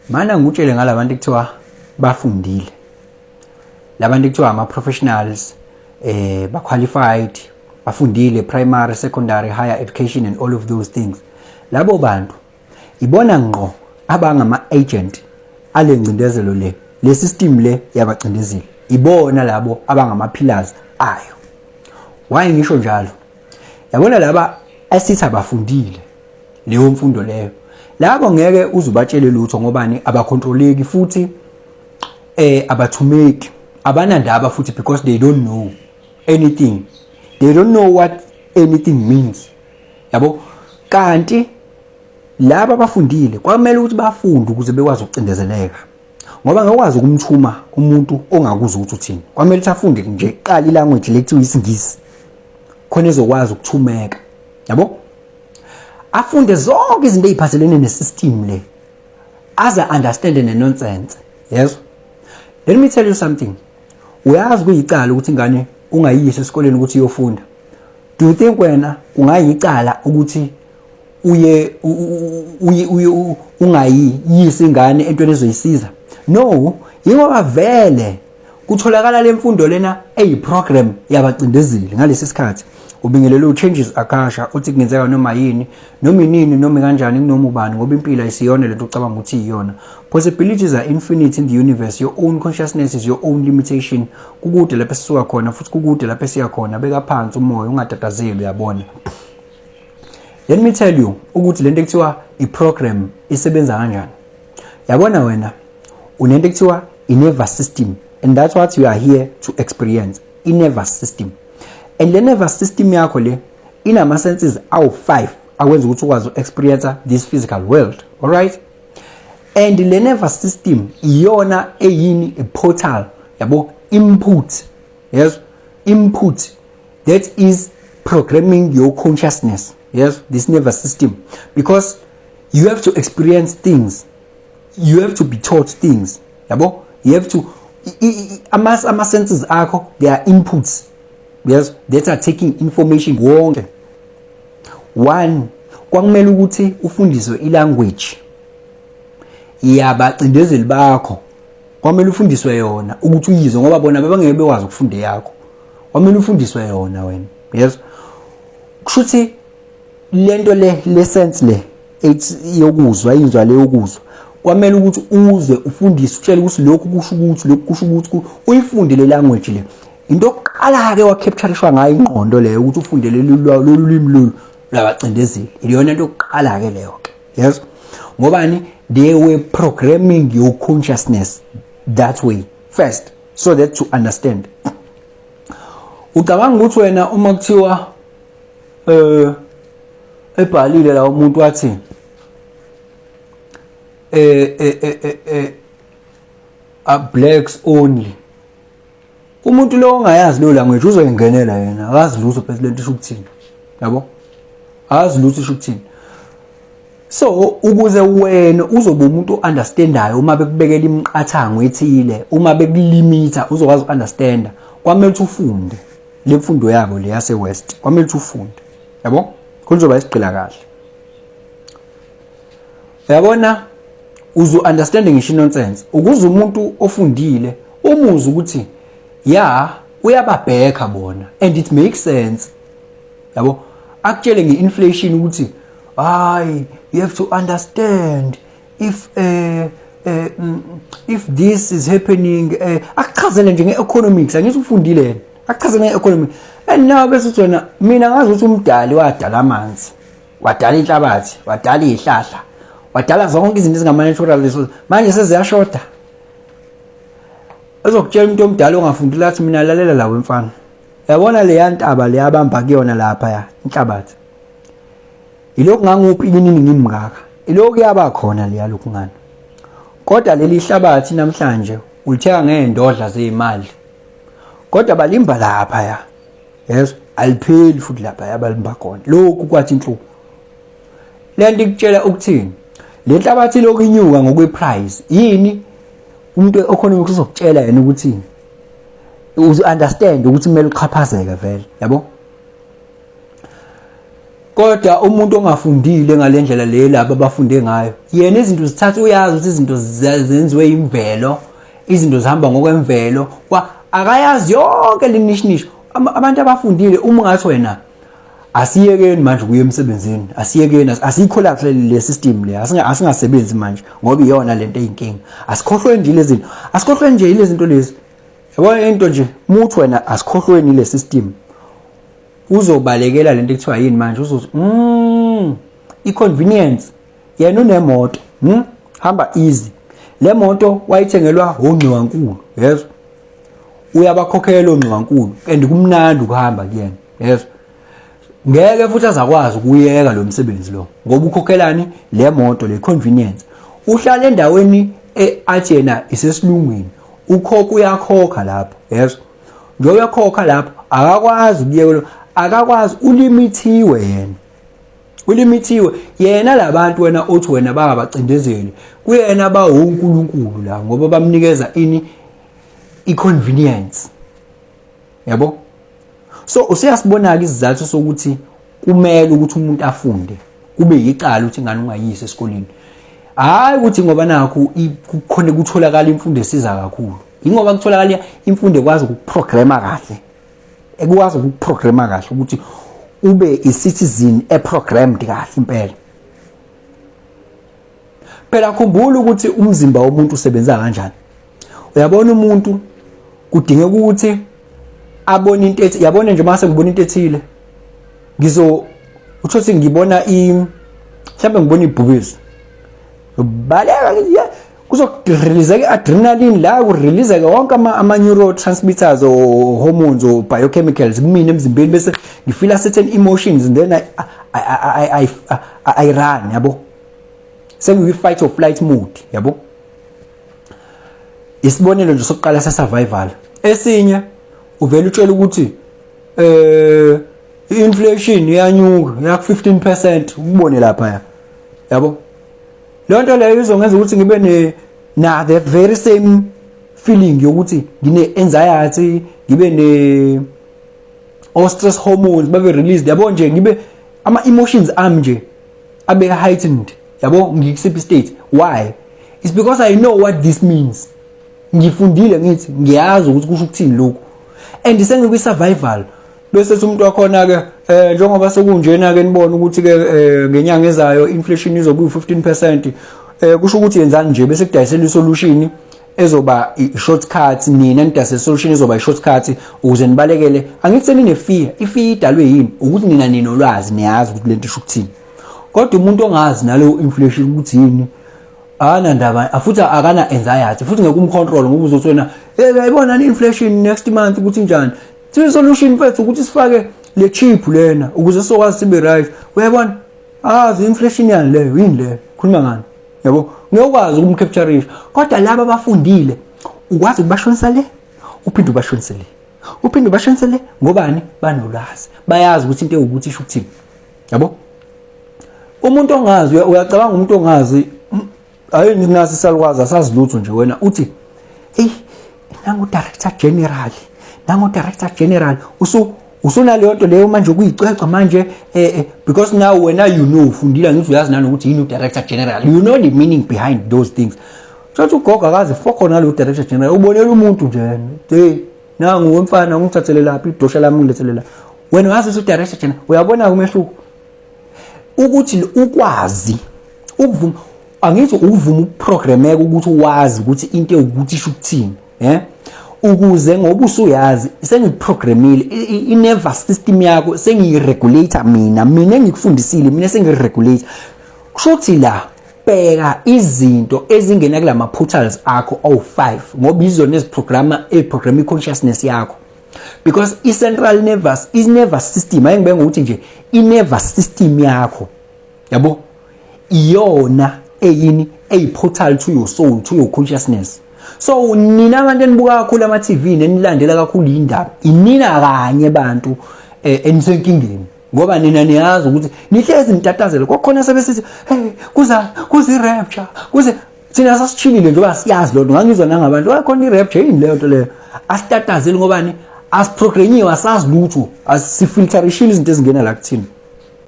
Mana ngutshele ngalabantu ekuthiwa bafundile. Labantu ekuthiwa ama-professionals, ba-qualified, bafundile, primary, secondary, higher education and all of those things. Labo bantu ibona ngqo abangama-agent ale ngcindezelo le system le yabacindezeli. Ibona labo abangama-pillars ayo. Why ngisho njalo? Yabona laba asithi abafundile leyo mfundo leyo. Labo ngeke uzubatshele lutho ngobani abakontroleki futhi abathumeki, abanandaba futhi because they don't know anything. They don't know what anything means. Yabo? Kanti laba abafundile kwamele ukuthi bafunde ukuze bekwazi ukucindezeleka. Ngoba ngekwazi ukumthuma umuntu ongakuzi ukuthi uthini. Kwamele ukuthi afunde nje iqala ilanguage lekuthiwa isingisi. Khona ezokwazi ukuthumeka. Yabo? Afunde zonke izinto eziphathelene nesystem le. Aza understand the nonsense. Yes. Let me tell you something. Uyazi kuyicala ukuthi ingane ungayiyisa esikoleni ukuthi iyofunda. Do you think wena ungayicala ukuthi uye ungayiyisa ingane entweni ezoyisiza? No, yingoba vele kutholakala lemfundo lena eyiprogram yabacindezeli ngalesi sikhathi. Ubingelelo changes akasha uthi kungenzeka noma yini noma inini noma kanjani kunoma ubani ngoba impilo ayisiyona lento ucabanga ukuthi iyona. Possibilities are infinite in the universe. Your own consciousness is your own limitation. Kukude lapho sisuka khona futhi kukude lapho siya khona. Beka phansi umoya ungatatazeli uyabona. Let me tell you ukuthi lento ekuthiwa iprogram isebenza kanjani. Yabona wena unento ekuthiwa i-nervous system, and that's what you are here to experience. I-nervous system. And the nervous system yakho le inama senses awu-5 akwenza ukuthi ukwazi experience this physical world. All right? And the nervous system iyona eyini a portal yabo input. Yes, input that is programming your consciousness. Yes, this nervous system, because you have to experience things, you have to be taught things. Yabo, you have to ama senses akho, they are inputs. Yes, that are taking information wonke. One, kwakumele ukuthi ufundiswe ilanguage yabacindezeli bakho. Kwamele ufundiswe yona ukuthi uyizwe ngoba bona bebangeke bekwazi ukufunda yakho. Kwamele ufundiswe yona wena. Yes. Kushuthi lento le sense le yokuzwa inzwa le yokuzwa. Kwamele ukuthi uzwe ufundiswe utshele ukuthi lokhu kusho ukuthi lokhu kusho ukuthi uyifunde le language le. Into oqala ke wakapturishwa ngayo ingqondo leyo ukuthi ufunde lolu limi labacindezeli. Iyona into oqala ke leyo. Yes. Ngobani they were programming your consciousness that way first so that to understand. Ucabanga ukuthi wena uma kuthiwa ebhalile la umuntu wathi a blacks only. Umuntu lo ongayazi lo language uzoyingenela yena akazi lutho president isho ukuthini. Yabo? Akazi lutho isho ukuthini. So ukuze wena uzobe umuntu understandayo uma bekubekela imiqathango ethile, uma bekulimita uzokwazi ukunderstanda, kwamele ukuthi ufunde le mfundo yabo le yase West. Kwamele ukuthi ufunde. Yabo? Kuzoba isiqila kahle. Yabona uzu understanding ngisho nonsense. Ukuze umuntu ofundile umuzi ukuthi yeah uyababheka bona and it makes sense. Yabo? Akutshele nge-inflation ukuthi you have to understand if this is happening. Akuchazele nje nge-economics, angithi ufundile. Akuchazele nge-economics. And now bese uthi wena mina ngazi ukuthi umdali wadala amanzi, wadala inhlabathi, wadala izihlahla, wadala zonke izinto ezingama-natural resources. Manje seziyashoda. Ezokutshela umuntu omdala ongafundile athi mina lalela lawe mfana. Yabona le yantaba le yabamba kuyona lapha ya inhlabathi. Ilokhu nganguphi iningi ngaka. Ilokhu yaba khona le yalokhu ngani. Kodwa leli hlabathi namhlanje ulithenga ngeendodla zezimali. Kodwa balimba lapha ya. Yes, alipheli futhi lapha yabalimba khona. Lokhu kwathi inhluku. Lento ikutshela ukuthini? Le nhlabathi lokhu inyuka ngokweprice. Yini umuntu economics uzokutshela yena ukuthi uzu understand ukuthi kumele uqhaphazeke vele, yabo? Kodwa umuntu ongafundile ngalendlela le laba abafunde ngayo yena izinto zithatha uyazi ukuthi izinto zenziwe imvelo, izinto zihamba ngokwemvelo, akayazi yonke linishinisho. Abantu abafundile uma ungathi wena asiyekeni manje kuye emsebenzini, asiyekeni asikholapse le system le, asingasebenzi manje ngoba iyona lento eyinkinga. Asikhohlweni nje lezi zinto, asikhohlweni nje lezi zinto lezi. Yabona into nje, muthi wena asikhohlweni le system, uzobalekela lento ekuthiwa yini manje, uzothi i-convenience. Yena unemoto, hamba easy. Le moto wayithengelwa uNgqiwankulu, yes, uyabakhokhela uNgqiwankulu and kumnandi ukuhamba kuyena, yes. Ngeke futhi azakwazi ukuyeka lo msebenzi lo ngoba ukhokhelani le moto, le convenience. Uhlala endaweni athi yena isesilungwini, ukhokha uyakhokha lapho, yes. Njengoba uyakhokha lapho akakwazi ukuyeka, akakwazi, ulimithiwe yena. Ulimithiwe yena, labantu wena othi wena bangabacindezeli kuyena bawonkulunkulu la ngoba bamnikeza ini i-convenience, yabo. So usiyasibona ke isizathu sokuthi kumele ukuthi umuntu afunde, kube yicala ukuthi ingane ungayise esikoleni. Hayi ukuthi ngoba nakho kukhona kutholakala imfundo esiza kakhulu, ingoba kutholakala imfundo ekwazi ukuprograma kahle, ekwazi ukuprograma kahle ukuthi ube i-citizen e-programmed kahle impela. Phela khumbula ukuthi umzimba womuntu usebenza kanjani. Uyabona umuntu kudingeka ukuthi abone into ethi, yabona nje mase ngibona into ethile uthothi ngibona mhlawumbe ngibona ibhubezi, baleka kuzokurelease i-adrenaline la, kurelease wonke ama-neurotransmitters or hormones or biochemicals kumina emzimbeni, bese ngifeel certain emotions and then I run, yabo. Sengiyi-fight or flight mode, yabo. Isibonelo nje sokuqala se-survival. Esinye uvela utshela ukuthi inflation iyanyuka yak 15%, ubone lapha, yabo. Lo nto leyo izongenza ukuthi ngibe na the very same feeling yokuthi ngine anxiety, ngibe stress hormones babe released, yabo. Nje ngibe ama emotions ami nje abe heightened, yabo, ngikusiphi state. Why? It's because I know what this means. Ngifundile ngithi ngiyazi ukuthi kusho ukuthini lokho, and sengikwi survival. Bese umuntu wakhona ke njengoba sekunjena ke nibona ukuthi ke ngenyanga ezayo inflation izoba u15%, kusho ukuthi yenzani nje, bese kudayisela isolution ezoba i-shortcut, nina nidayisela isolution ezoba i-shortcut ukuze nibalekele. Angikutheni ne-fear, i-fear idalwe yini? Ukuthi nina ninolwazi, niyazi ukuthi lento isho ukuthini. Kodwa umuntu ongazi nalo inflation ukuthi yini, ana ndaba, futhi akana anxiety, futhi ngeke umcontrol ngoba uzothi wena yayibona inflation next month ukuthi njani. Solution mfethu ukuthi sifake le chip lena ukuze sokwazi sibe right. Uyabona, inflation yani leyo yini le, khuluma ngani, yabo. Ngiyokwazi ukumcapture, kodwa laba abafundile ukwazi ukubashonisa le, uphinde ubashonise le, uphinde ubashonise le, ngobani? Banolwazi, bayazi ukuthi into ukuthi isho ukuthini, yabo. Umuntu ongazi, uyacabanga umuntu ongazi, hayi nginazi salwazi, asazilutho nje wena uthi nangu director general, nangu director general, usunaleyo nto leyo manje ukuyicweca manje, because now wena you know, ufundile ngithi uyazi nanokuthi yini director general, you know the meaning behind those things. So ugoga akazi foko nalo director general, ubonela umuntu nje nangu wemfana ngithathele lapha idosha lami ngilethelela, wena wazi ukuthi director general. Uyabona umehluko ukuthi ukwazi ukuvuma, angithi ukuvuma ukuprogrameka ukuthi wazi ukuthi into ukuthi isho ukuthini, ukuze ngoba usuyazi sengiprogramile i-nervous system yakho sengiyiregulator, mina engikufundisile, mina sengiregulator. Kusho ukuthi la bheka izinto ezingena kula ma-portals akho awu5 ngoba izona eziprograma i-consciousness yakho, because i-central nervous system, ayengibeka ngokuthi nje i-nervous system yakho, yabo, iyona eyini eyi-portal to your soul, to your consciousness. So nina abantu enibuka kakhulu ama-TV nenilandela kakhulu indaba, inina kanye abantu enisenkingeni ngoba nina niyazi ukuthi nihlezi nitatazela kokhona sebesithi kuze i-rapture, kuze thina sasichilile njengoba siyazi lo nto. Ngangizwa nangabantu wakhona i-rapture yini leyo nto leyo, asitatazeli ngobani, asiprogramiwe, asazi lutho, asifilterishile izinto ezingena la kuthina.